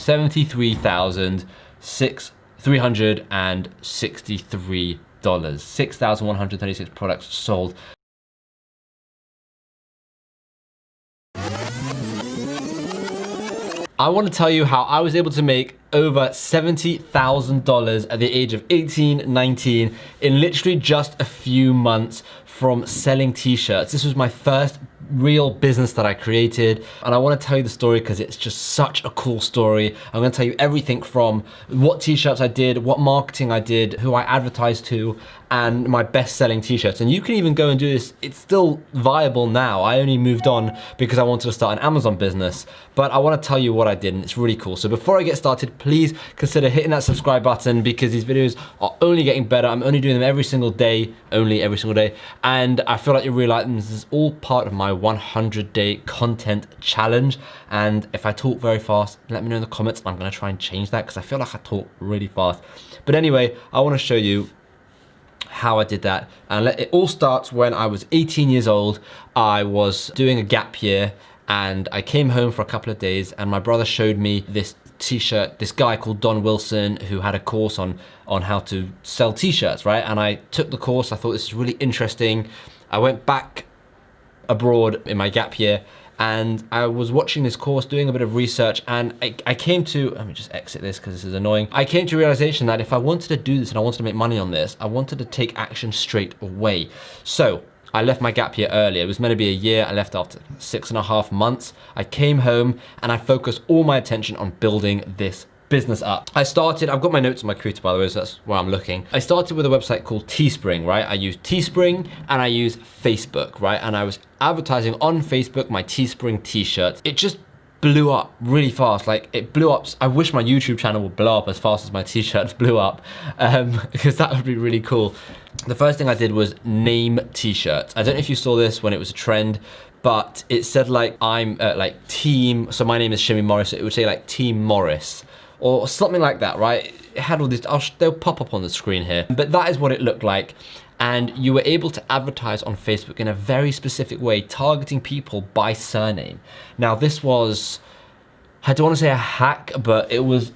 $73,363. $6,136 products sold. I want to tell you how I was able to make over $70,000 at the age of 18, 19 in literally just a few months from selling t-shirts. This was my first real business that I created, and I want to tell you the story because it's just such a cool story. I'm going to tell you everything from what t-shirts I did, what marketing I did, who I advertised to, and my best selling t-shirts. And you can even go and do this. It's still viable now. I only moved on because I wanted to start an Amazon business, but I want to tell you what I did, and it's really cool. So before I get started, please consider hitting that subscribe button because these videos are only getting better. I'm only doing them every single day, every single day. And I feel like you'll really like them. This is all part of my 100-day content challenge. And if I talk very fast, let me know in the comments. I'm gonna try and change that because I feel like I talk really fast. But anyway, I wanna show you how I did that. And it all starts when I was 18 years old. I was doing a gap year and I came home for a couple of days and my brother showed me this t-shirt, this guy called Don Wilson who had a course on how to sell t-shirts, right? And I took the course. I thought this is really interesting. I went back abroad in my gap year and I was watching this course, doing a bit of research, and I came to, let me just exit this because this is annoying. I came to a realization that if I wanted to do this and I wanted to make money on this, I wanted to take action straight away. So I left my gap year early. It was meant to be a year. I left after 6.5 months. I came home and I focused all my attention on building this business up. I've got my notes on my computer, by the way, so that's where I'm looking. I started with a website called Teespring, right? I use Teespring and I use Facebook, right? And I was advertising on Facebook my Teespring t-shirts. It just blew up really fast. Like it blew up. I wish my YouTube channel would blow up as fast as my t-shirts blew up, because that would be really cool. The first thing I did was name t-shirts. I don't know if you saw this when it was a trend, but it said like I'm like team, so my name is Shimmy Morris, so it would say like Team Morris or something like that, right? It had all this, they'll pop up on the screen here, but that is what it looked like. And you were able to advertise on Facebook in a very specific way, targeting people by surname. Now this was, I don't want to say a hack, but it was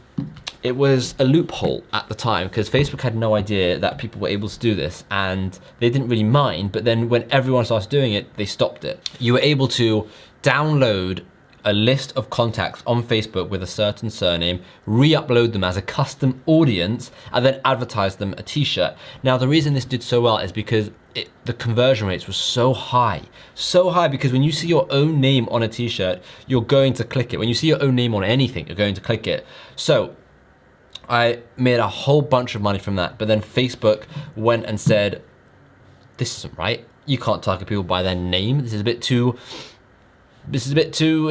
a loophole at the time because Facebook had no idea that people were able to do this and they didn't really mind. But then when everyone started doing it, they stopped it. You were able to download a list of contacts on Facebook with a certain surname, re-upload them as a custom audience, and then advertise them a t-shirt. Now, the reason this did so well is because the conversion rates were so high because when you see your own name on a t-shirt, you're going to click it. When you see your own name on anything, you're going to click it. So I made a whole bunch of money from that, but then Facebook went and said, this isn't right. You can't target people by their name. This is a bit too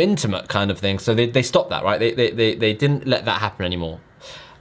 intimate kind of thing. So they stopped that, right? They didn't let that happen anymore.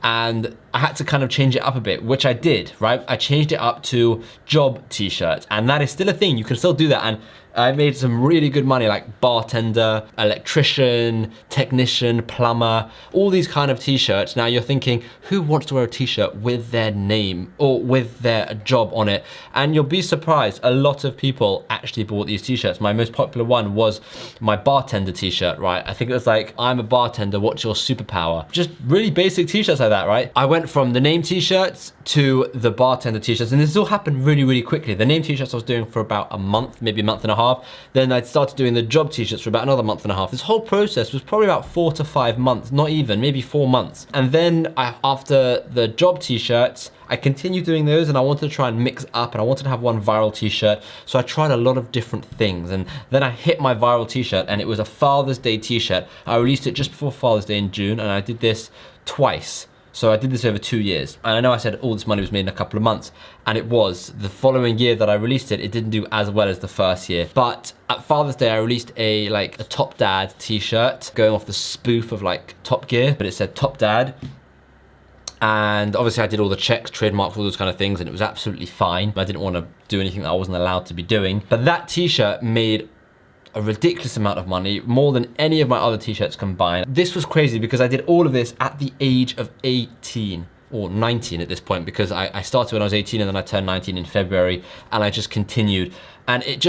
And I had to kind of change it up a bit, which I did, right? I changed it up to job t-shirts, and that is still a thing. You can still do that. And I made some really good money, like bartender, electrician, technician, plumber, all these kind of t-shirts. Now you're thinking, who wants to wear a t-shirt with their name or with their job on it? And you'll be surprised, a lot of people actually bought these t-shirts. My most popular one was my bartender t-shirt, right? I think it was like, I'm a bartender, what's your superpower? Just really basic t-shirts like that, right? I went from the name t-shirts to the bartender t-shirts, and this all happened really, really quickly. The name t-shirts I was doing for about a month, maybe a month and a half. Then I started doing the job t-shirts for about another month and a half. This whole process was probably about 4 to 5 months, not even, maybe 4 months. And then after the job t-shirts, I continued doing those and I wanted to try and mix up and I wanted to have one viral t-shirt. So I tried a lot of different things, and then I hit my viral t-shirt, and it was a Father's Day t-shirt. I released it just before Father's Day in June, and I did this twice. So I did this over 2 years. And I know I said all this money was made in a couple of months, and it was. The following year that I released it, it didn't do as well as the first year. But at Father's Day, I released a Top Dad t-shirt going off the spoof of like Top Gear, but it said Top Dad. And obviously I did all the checks, trademarks, all those kind of things, and it was absolutely fine. I didn't want to do anything that I wasn't allowed to be doing. But that t-shirt made a ridiculous amount of money, more than any of my other t-shirts combined. This was crazy because I did all of this at the age of 18 or 19 at this point, because I started when I was 18 and then I turned 19 in February, and I just continued. And it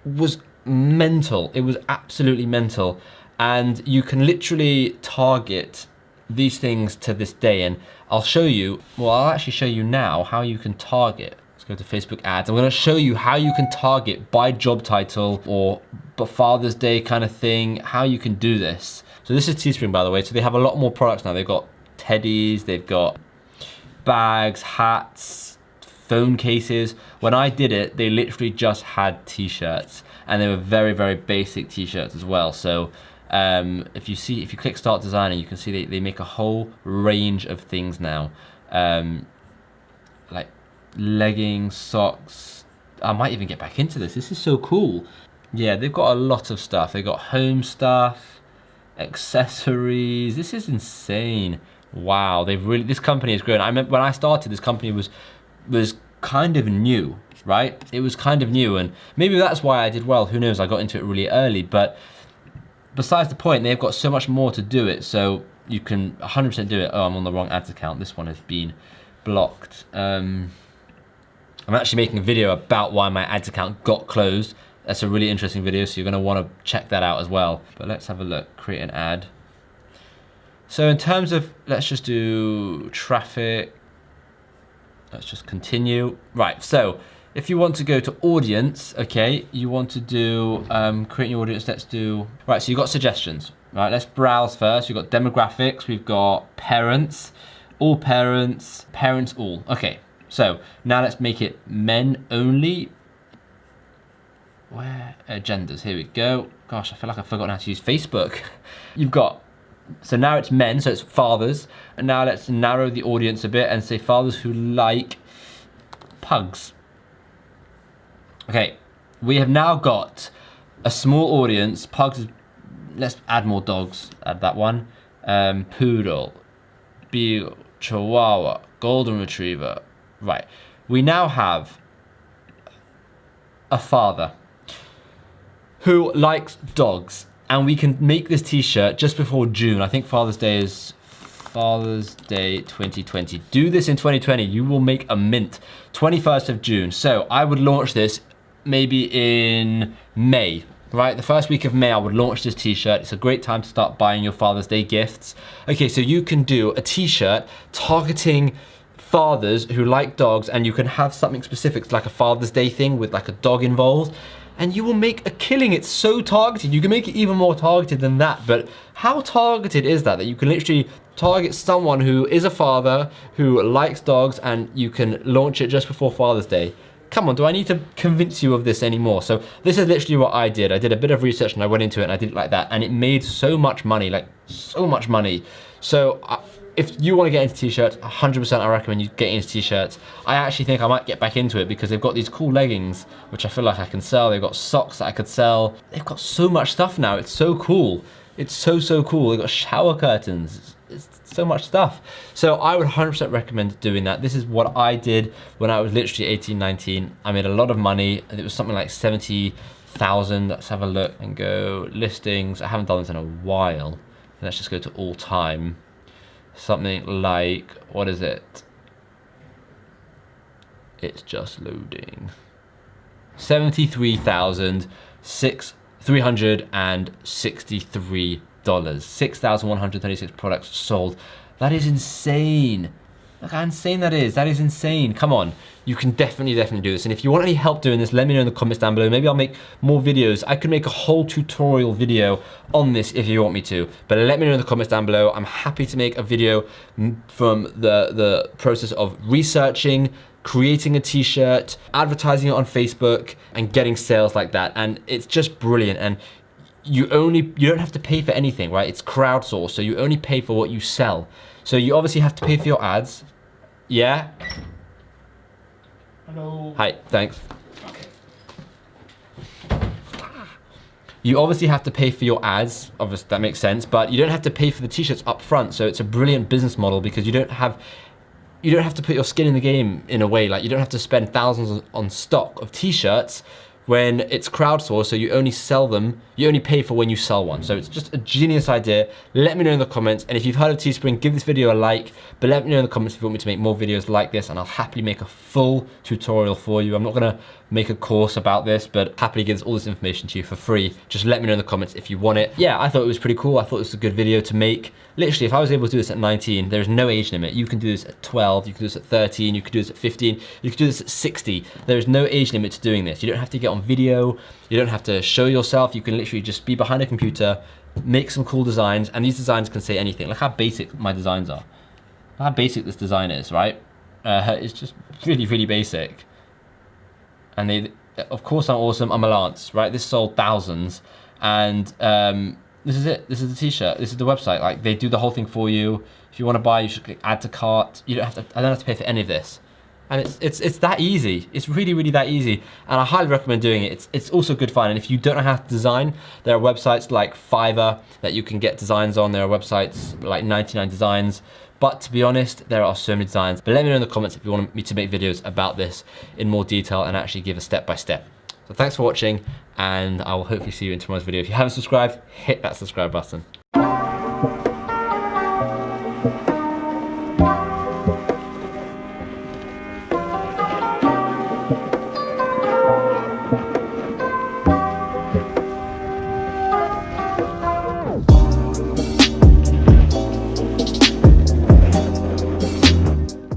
was mental. It was absolutely mental. And you can literally target these things to this day, and I'll show you, well, I'll actually show you now how you can target. Let's go to Facebook ads. I'm gonna show you how you can target by job title or Father's Day kind of thing, how you can do this. So this is Teespring, by the way. So they have a lot more products now. They've got teddies, they've got bags, hats, phone cases. When I did it, they literally just had t-shirts, and they were very, very basic t-shirts as well. So if you click start designing, you can see they make a whole range of things now. Like leggings, socks. I might even get back into this. This is so cool. Yeah, they've got a lot of stuff. They've got home stuff, accessories. This is insane. Wow, this company has grown. I remember when I started, this company was kind of new, right? It was kind of new, and maybe that's why I did well. Who knows? I got into it really early, but besides the point, they've got so much more to do it, so you can 100% do it. Oh, I'm on the wrong ads account. This one has been blocked. I'm actually making a video about why my ads account got closed. That's a really interesting video, so you're gonna wanna check that out as well. But let's have a look, create an ad. So in terms of, let's just do traffic. Let's just continue. Right, so if you want to go to audience, okay, you want to do, create your audience, let's do, right, so you've got suggestions. Right, let's browse first. We've got demographics, we've got parents, all, parents all. Okay, so now let's make it men only. Where, genders, here we go. Gosh, I feel like I've forgotten how to use Facebook. You've got, so now it's men, so it's fathers. And now let's narrow the audience a bit and say fathers who like pugs. Okay, we have now got a small audience. Pugs, let's add more dogs. Add that one. Poodle, Beagle, Chihuahua, Golden Retriever. Right, we now have a father who likes dogs, and we can make this t-shirt just before June. I think Father's Day is Father's Day 2020. Do this in 2020, you will make a mint. 21st of June. So I would launch this maybe in May, right? The first week of May, I would launch this t-shirt. It's a great time to start buying your Father's Day gifts. Okay, so you can do a t-shirt targeting fathers who like dogs, and you can have something specific like a Father's Day thing with like a dog involved, and you will make a killing. It's so targeted. You can make it even more targeted than that, but how targeted is that you can literally target someone who is a father who likes dogs, and you can launch it just before Father's Day? Come on, do I need to convince you of this anymore? So this is literally what I did. I did a bit of research and I went into it and I did it like that, and it made so much money, like so much money. So if you want to get into t-shirts, 100% I recommend you get into t-shirts. I actually think I might get back into it because they've got these cool leggings, which I feel like I can sell. They've got socks that I could sell. They've got so much stuff now. It's so cool. It's so cool. They've got shower curtains. It's so much stuff. So I would 100% recommend doing that. This is what I did when I was literally 18, 19. I made a lot of money, and it was something like 70,000. Let's have a look and go listings. I haven't done this in a while. Let's just go to all time. Something like, what is it? It's just loading. $73,363. $6,136 products sold. That is insane. Look how insane that is. That is insane. Come on. You can definitely do this. And if you want any help doing this, let me know in the comments down below. Maybe I'll make more videos. I could make a whole tutorial video on this if you want me to. But let me know in the comments down below. I'm happy to make a video from the process of researching, creating a t-shirt, advertising it on Facebook, and getting sales like that. And it's just brilliant. And you don't have to pay for anything, right? It's crowdsourced, so you only pay for what you sell. So you obviously have to pay for your ads. Yeah? Hello. Hi, thanks. You obviously have to pay for your ads, obviously that makes sense, but you don't have to pay for the t-shirts up front. So it's a brilliant business model because you don't have to put your skin in the game in a way. Like, you don't have to spend thousands on stock of t-shirts when it's crowdsourced, so you only sell them, you only pay for when you sell one. So it's just a genius idea. Let me know in the comments, and if you've heard of Teespring, give this video a like, but let me know in the comments if you want me to make more videos like this, and I'll happily make a full tutorial for you. I'm not gonna make a course about this, but happily gives all this information to you for free. Just let me know in the comments if you want it. Yeah, I thought it was pretty cool. I thought it was a good video to make. Literally, if I was able to do this at 19, there's no age limit. You can do this at 12, you can do this at 13, you can do this at 15, you can do this at 60. There's no age limit to doing this. You don't have to get on video, you don't have to show yourself. You can literally just be behind a computer, make some cool designs, and these designs can say anything. Look how basic my designs are. Look how basic this design is, right? It's just really, really basic. And they, of course, I'm awesome. I'm a Lance, right? This sold thousands, and this is it. This is the t-shirt. This is the website. Like, they do the whole thing for you. If you want to buy, you should click add to cart. You don't have to. I don't have to pay for any of this, and it's that easy. It's really, really that easy, and I highly recommend doing it. It's also good fun. And if you don't know how to design, there are websites like Fiverr that you can get designs on. There are websites like 99 Designs. But to be honest, there are so many designs. But let me know in the comments if you want me to make videos about this in more detail and actually give a step-by-step. So thanks for watching, and I will hopefully see you in tomorrow's video. If you haven't subscribed, hit that subscribe button.